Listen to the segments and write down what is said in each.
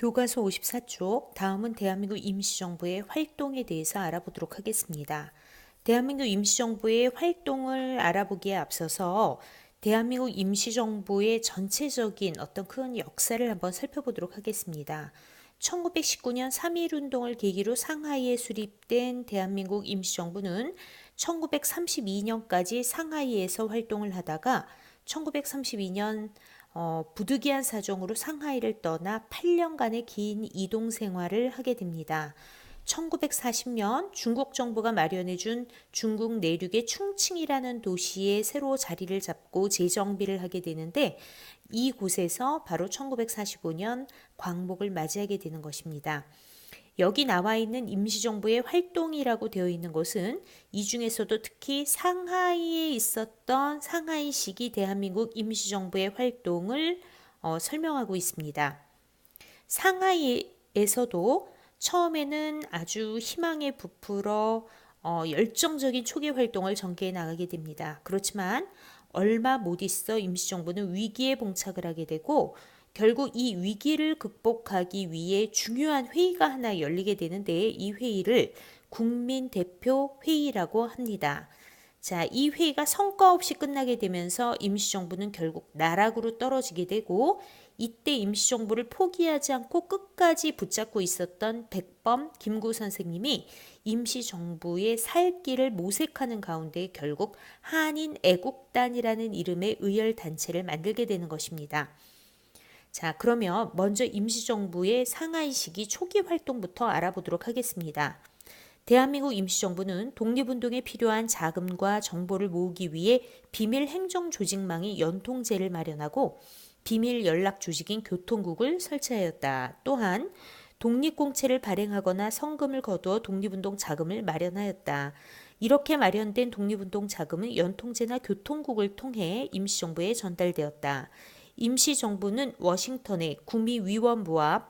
교과서 54쪽, 다음은 대한민국 임시정부의 활동에 대해서 알아보도록 하겠습니다. 대한민국 임시정부의 활동을 알아보기에 앞서서 대한민국 임시정부의 전체적인 어떤 큰 역사를 한번 살펴보도록 하겠습니다. 1919년 3.1운동을 계기로 상하이에 수립된 대한민국 임시정부는 1932년까지 상하이에서 활동을 하다가 1932년 부득이한 사정으로 상하이를 떠나 8년간의 긴 이동 생활을 하게 됩니다. 1940년 중국 정부가 마련해준 중국 내륙의 충칭이라는 도시에 새로 자리를 잡고 재정비를 하게 되는데 이곳에서 바로 1945년 광복을 맞이하게 되는 것입니다. 여기 나와 있는 임시정부의 활동이라고 되어 있는 것은 이 중에서도 특히 상하이에 있었던 상하이 시기 대한민국 임시정부의 활동을 설명하고 있습니다. 상하이에서도 처음에는 아주 희망에 부풀어 열정적인 초기 활동을 전개해 나가게 됩니다. 그렇지만 얼마 못 있어 임시정부는 위기에 봉착을 하게 되고 결국 이 위기를 극복하기 위해 중요한 회의가 하나 열리게 되는데 이 회의를 국민대표회의라고 합니다. 자, 이 회의가 성과 없이 끝나게 되면서 임시정부는 결국 나락으로 떨어지게 되고 이때 임시정부를 포기하지 않고 끝까지 붙잡고 있었던 백범 김구 선생님이 임시정부의 살 길을 모색하는 가운데 결국 한인애국단이라는 이름의 의열단체를 만들게 되는 것입니다. 자, 그러면 먼저 임시정부의 상하이 시기 초기 활동부터 알아보도록 하겠습니다. 대한민국 임시정부는 독립운동에 필요한 자금과 정보를 모으기 위해 비밀 행정조직망의 연통제를 마련하고 비밀 연락 조직인 교통국을 설치하였다. 또한 독립공채를 발행하거나 성금을 거두어 독립운동 자금을 마련하였다. 이렇게 마련된 독립운동 자금은 연통제나 교통국을 통해 임시정부에 전달되었다. 임시정부는 워싱턴에 구미위원부와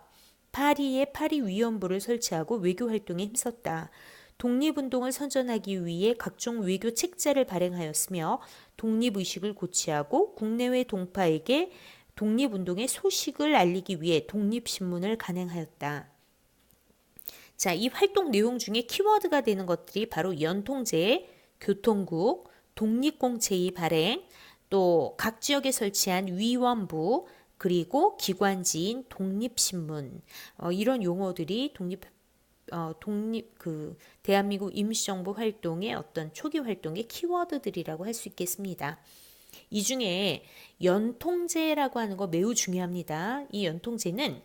파리에 파리위원부를 설치하고 외교활동에 힘썼다. 독립운동을 선전하기 위해 각종 외교 책자를 발행하였으며 독립의식을 고취하고 국내외 동파에게 독립운동의 소식을 알리기 위해 독립신문을 간행하였다. 자, 이 활동 내용 중에 키워드가 되는 것들이 바로 연통제, 교통국, 독립공채의 발행, 또 각 지역에 설치한 위원부, 그리고 기관지인 독립신문 이런 용어들이 대한민국 임시정부 활동의 어떤 초기 활동의 키워드들이라고 할 수 있겠습니다. 이 중에 연통제라고 하는 거 매우 중요합니다. 이 연통제는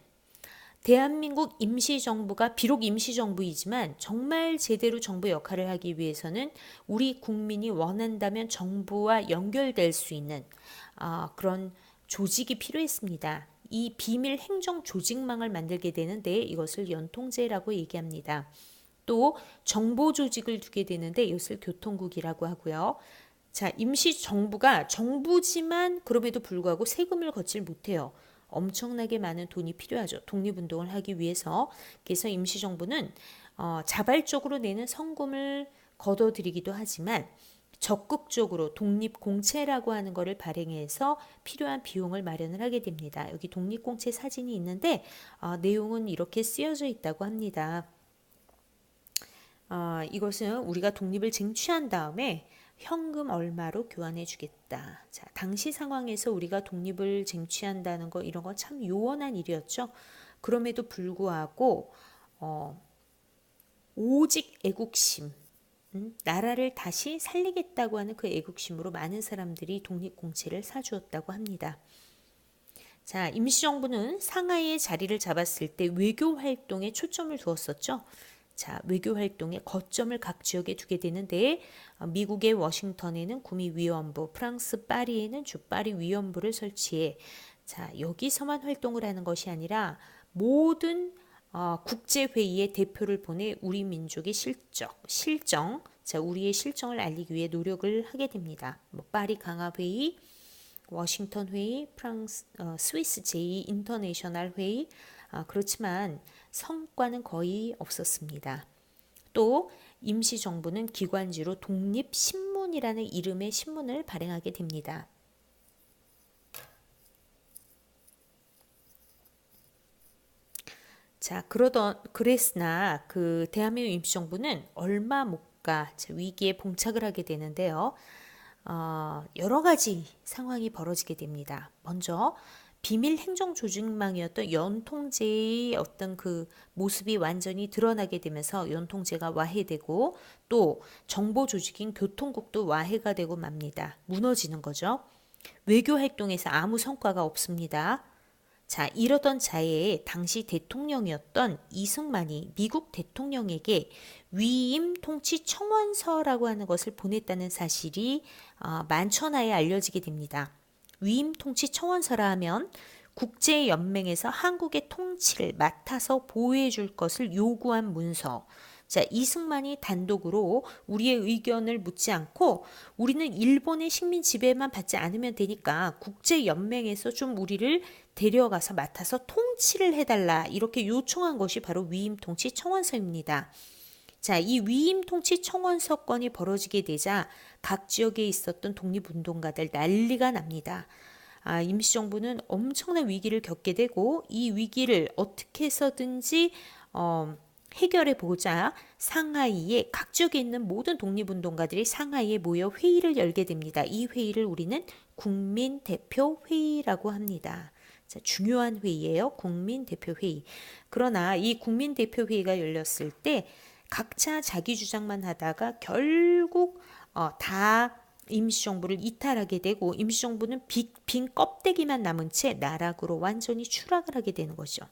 대한민국 임시정부가 비록 임시정부이지만 정말 제대로 정부 역할을 하기 위해서는 우리 국민이 원한다면 정부와 연결될 수 있는 그런 조직이 필요했습니다. 이 비밀 행정 조직망을 만들게 되는데 이것을 연통제라고 얘기합니다. 또 정보 조직을 두게 되는데 이것을 교통국이라고 하고요. 자, 임시정부가 정부지만 그럼에도 불구하고 세금을 걷질 못해요. 엄청나게 많은 돈이 필요하죠. 독립운동을 하기 위해서. 그래서 임시정부는 자발적으로 내는 성금을 걷어들이기도 하지만 적극적으로 독립공채라고 하는 것을 발행해서 필요한 비용을 마련을 하게 됩니다. 여기 독립공채 사진이 있는데 내용은 이렇게 쓰여져 있다고 합니다. 이것은 우리가 독립을 쟁취한 다음에 현금 얼마로 교환해 주겠다. 자, 당시 상황에서 우리가 독립을 쟁취한다는 거 이런 건 참 요원한 일이었죠. 그럼에도 불구하고 오직 애국심, 나라를 다시 살리겠다고 하는 그 애국심으로 많은 사람들이 독립공채를 사주었다고 합니다. 자, 임시정부는 상하이에 자리를 잡았을 때 외교 활동에 초점을 두었었죠. 자, 외교 활동의 거점을 각 지역에 두게 되는데 미국의 워싱턴에는 구미위원부, 프랑스 파리에는 주파리위원부를 설치해 자, 여기서만 활동을 하는 것이 아니라 모든 국제회의에 대표를 보내 우리 민족의 실정, 자, 우리의 실정을 알리기 위해 노력을 하게 됩니다. 파리 강화회의, 워싱턴 회의, 스위스 제2 인터내셔널 회의, 그렇지만 성과는 거의 없었습니다. 또 임시정부는 기관지로 독립신문이라는 이름의 신문을 발행하게 됩니다. 자, 그랬으나 그 대한민국 임시정부는 얼마 못 가 위기에 봉착을 하게 되는데요. 여러 가지 상황이 벌어지게 됩니다. 먼저 비밀 행정 조직망이었던 연통제의 어떤 그 모습이 완전히 드러나게 되면서 연통제가 와해되고 또 정보 조직인 교통국도 와해가 되고 맙니다. 무너지는 거죠. 외교 활동에서 아무 성과가 없습니다. 자, 이러던 차에 당시 대통령이었던 이승만이 미국 대통령에게 위임 통치 청원서라고 하는 것을 보냈다는 사실이 만천하에 알려지게 됩니다. 위임 통치 청원서라 하면 국제연맹에서 한국의 통치를 맡아서 보호해 줄 것을 요구한 문서. 자, 이승만이 단독으로 우리의 의견을 묻지 않고 우리는 일본의 식민 지배만 받지 않으면 되니까 국제연맹에서 좀 우리를 데려가서 맡아서 통치를 해달라 이렇게 요청한 것이 바로 위임 통치 청원서입니다. 자, 이 위임 통치 청원서 건이 벌어지게 되자 각 지역에 있었던 독립운동가들 난리가 납니다. 임시정부는 엄청난 위기를 겪게 되고 이 위기를 어떻게 해서든지 해결해 보자 상하이에 각 지역에 있는 모든 독립운동가들이 상하이에 모여 회의를 열게 됩니다. 이 회의를 우리는 국민대표회의라고 합니다. 자, 중요한 회의예요. 국민대표회의. 그러나 이 국민대표회의가 열렸을 때 각자 자기 주장만 하다가 결국 다 임시정부를 이탈하게 되고 임시정부는 빈 껍데기만 남은 채 나락으로 완전히 추락을 하게 되는 거죠.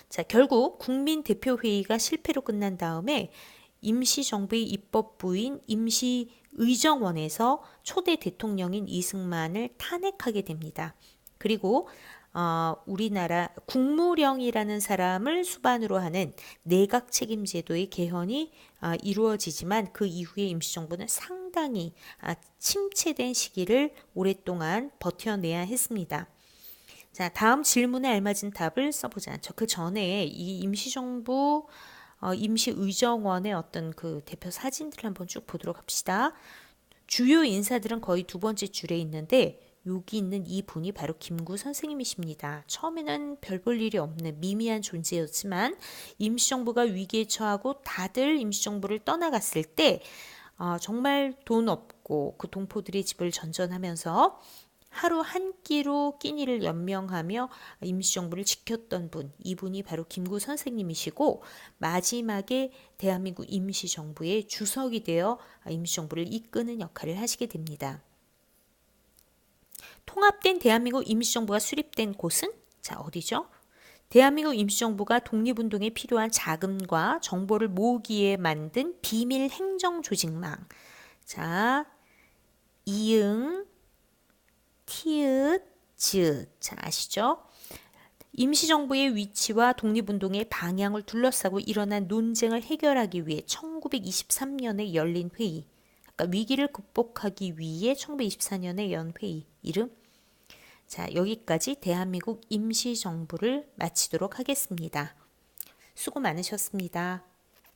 자, 결국 국민대표회의가 실패로 끝난 다음에 임시정부의 입법부인 임시의정원에서 초대 대통령인 이승만을 탄핵하게 됩니다. 그리고 우리나라 국무령이라는 사람을 수반으로 하는 내각 책임제도의 개헌이 이루어지지만 그 이후에 임시정부는 상당히 침체된 시기를 오랫동안 버텨내야 했습니다. 자, 다음 질문에 알맞은 답을 써보자. 그 전에 이 임시정부 임시의정원의 어떤 그 대표 사진들을 한번 쭉 보도록 합시다. 주요 인사들은 거의 두 번째 줄에 있는데 여기 있는 이 분이 바로 김구 선생님이십니다. 처음에는 별 볼 일이 없는 미미한 존재였지만 임시정부가 위기에 처하고 다들 임시정부를 떠나갔을 때 정말 돈 없고 그 동포들의 집을 전전하면서 하루 한 끼로 끼니를 연명하며 임시정부를 지켰던 분, 이분이 바로 김구 선생님이시고 마지막에 대한민국 임시정부의 주석이 되어 임시정부를 이끄는 역할을 하시게 됩니다. 통합된 대한민국 임시정부가 수립된 곳은? 자, 어디죠? 대한민국 임시정부가 독립운동에 필요한 자금과 정보를 모으기에 만든 비밀 행정조직망. 자, 이응, 티읕, 즈읒. 자, 아시죠? 임시정부의 위치와 독립운동의 방향을 둘러싸고 일어난 논쟁을 해결하기 위해 1923년에 열린 회의. 그러니까 위기를 극복하기 위해 1924년에 연 회의. 이름? 자, 여기까지 대한민국 임시정부를 마치도록 하겠습니다. 수고 많으셨습니다.